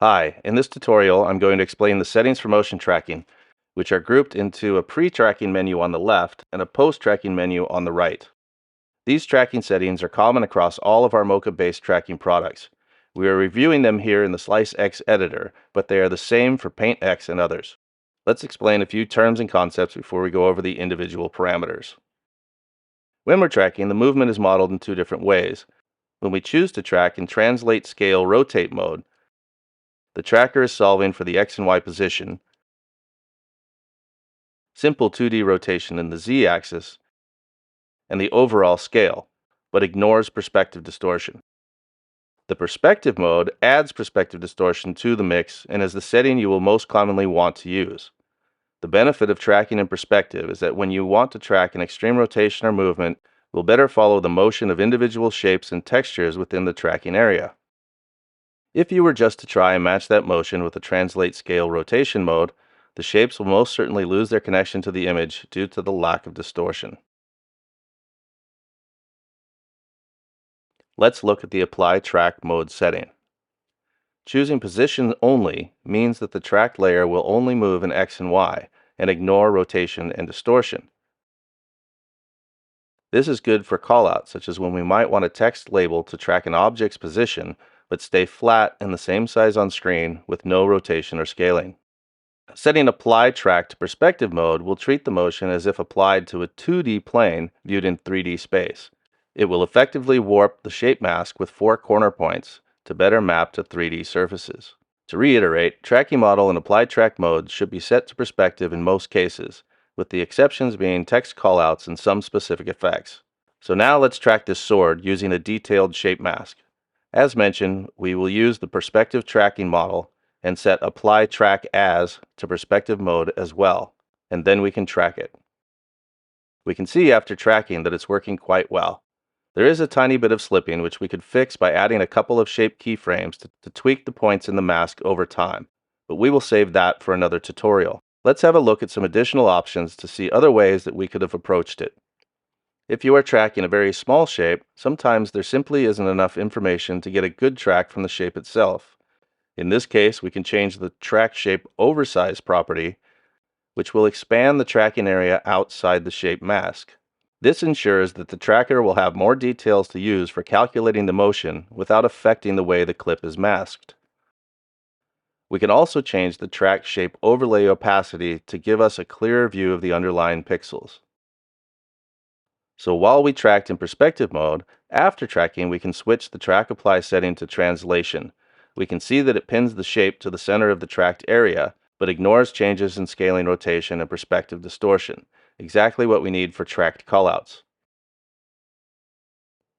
Hi, in this tutorial I'm going to explain the settings for motion tracking, which are grouped into a pre-tracking menu on the left and a post-tracking menu on the right. These tracking settings are common across all of our Mocha-based tracking products. We are reviewing them here in the SliceX editor, but they are the same for PaintX and others. Let's explain a few terms and concepts before we go over the individual parameters. When we're tracking, the movement is modeled in two different ways. When we choose to track in Translate Scale Rotate mode, the tracker is solving for the X and Y position, simple 2D rotation in the Z-axis, and the overall scale, but ignores perspective distortion. The perspective mode adds perspective distortion to the mix and is the setting you will most commonly want to use. The benefit of tracking in perspective is that when you want to track an extreme rotation or movement, you'll better follow the motion of individual shapes and textures within the tracking area. If you were just to try and match that motion with the Translate Scale Rotation mode, the shapes will most certainly lose their connection to the image due to the lack of distortion. Let's look at the Apply Track Mode setting. Choosing Position Only means that the tracked layer will only move in X and Y and ignore rotation and distortion. This is good for callouts, such as when we might want a text label to track an object's position but stay flat and the same size on screen with no rotation or scaling. Setting Apply Track to Perspective mode will treat the motion as if applied to a 2D plane viewed in 3D space. It will effectively warp the shape mask with 4 corner points to better map to 3D surfaces. To reiterate, tracking model and Apply Track mode should be set to perspective in most cases, with the exceptions being text callouts and some specific effects. So now let's track this sword using a detailed shape mask. As mentioned, we will use the perspective tracking model and set Apply Track As to perspective mode as well, and then we can track it. We can see after tracking that it's working quite well. There is a tiny bit of slipping which we could fix by adding a couple of shape keyframes to tweak the points in the mask over time, but we will save that for another tutorial. Let's have a look at some additional options to see other ways that we could have approached it. If you are tracking a very small shape, sometimes there simply isn't enough information to get a good track from the shape itself. In this case, we can change the track shape oversize property, which will expand the tracking area outside the shape mask. This ensures that the tracker will have more details to use for calculating the motion without affecting the way the clip is masked. We can also change the track shape overlay opacity to give us a clearer view of the underlying pixels. So while we tracked in perspective mode, after tracking we can switch the track apply setting to translation. We can see that it pins the shape to the center of the tracked area, but ignores changes in scaling rotation and perspective distortion, exactly what we need for tracked callouts.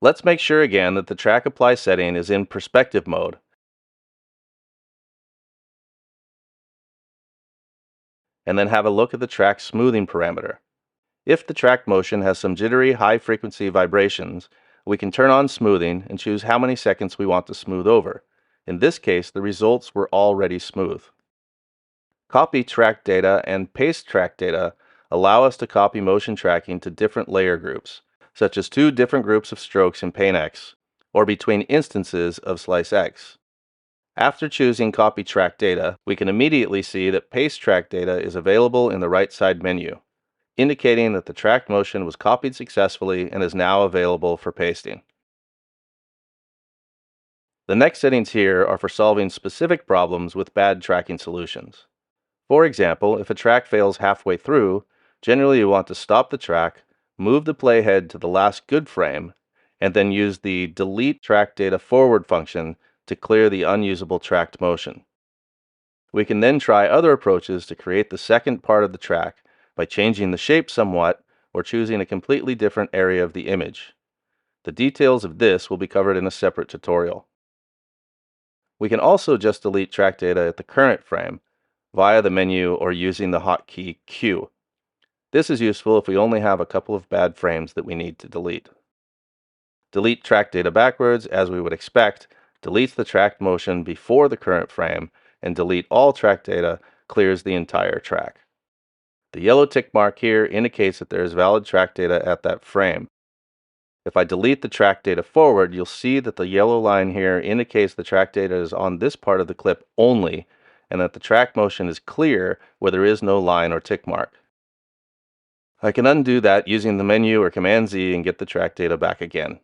Let's make sure again that the track apply setting is in perspective mode, and then have a look at the track smoothing parameter. If the track motion has some jittery high-frequency vibrations, we can turn on smoothing and choose how many seconds we want to smooth over. In this case, the results were already smooth. Copy track data and paste track data allow us to copy motion tracking to different layer groups, such as 2 different groups of strokes in PaintX, or between instances of SliceX. After choosing Copy Track Data, we can immediately see that Paste Track Data is available in the right side menu, indicating that the tracked motion was copied successfully and is now available for pasting. The next settings here are for solving specific problems with bad tracking solutions. For example, if a track fails halfway through, generally you want to stop the track, move the playhead to the last good frame, and then use the Delete Track Data Forward function to clear the unusable tracked motion. We can then try other approaches to create the second part of the track by changing the shape somewhat or choosing a completely different area of the image. The details of this will be covered in a separate tutorial. We can also just delete track data at the current frame via the menu or using the hotkey Q. This is useful if we only have a couple of bad frames that we need to delete. Delete track data backwards, as we would expect, deletes the tracked motion before the current frame, and delete all track data clears the entire track. The yellow tick mark here indicates that there is valid track data at that frame. If I delete the track data forward, you'll see that the yellow line here indicates the track data is on this part of the clip only, and that the track motion is clear where there is no line or tick mark. I can undo that using the menu or Command Z and get the track data back again.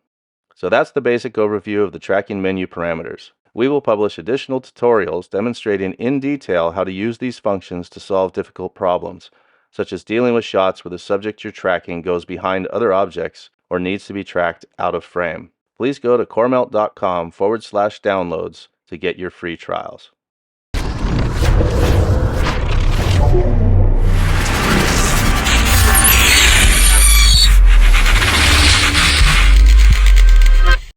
So that's the basic overview of the tracking menu parameters. We will publish additional tutorials demonstrating in detail how to use these functions to solve difficult problems, such as dealing with shots where the subject you're tracking goes behind other objects or needs to be tracked out of frame. Please go to coremelt.com/downloads to get your free trials.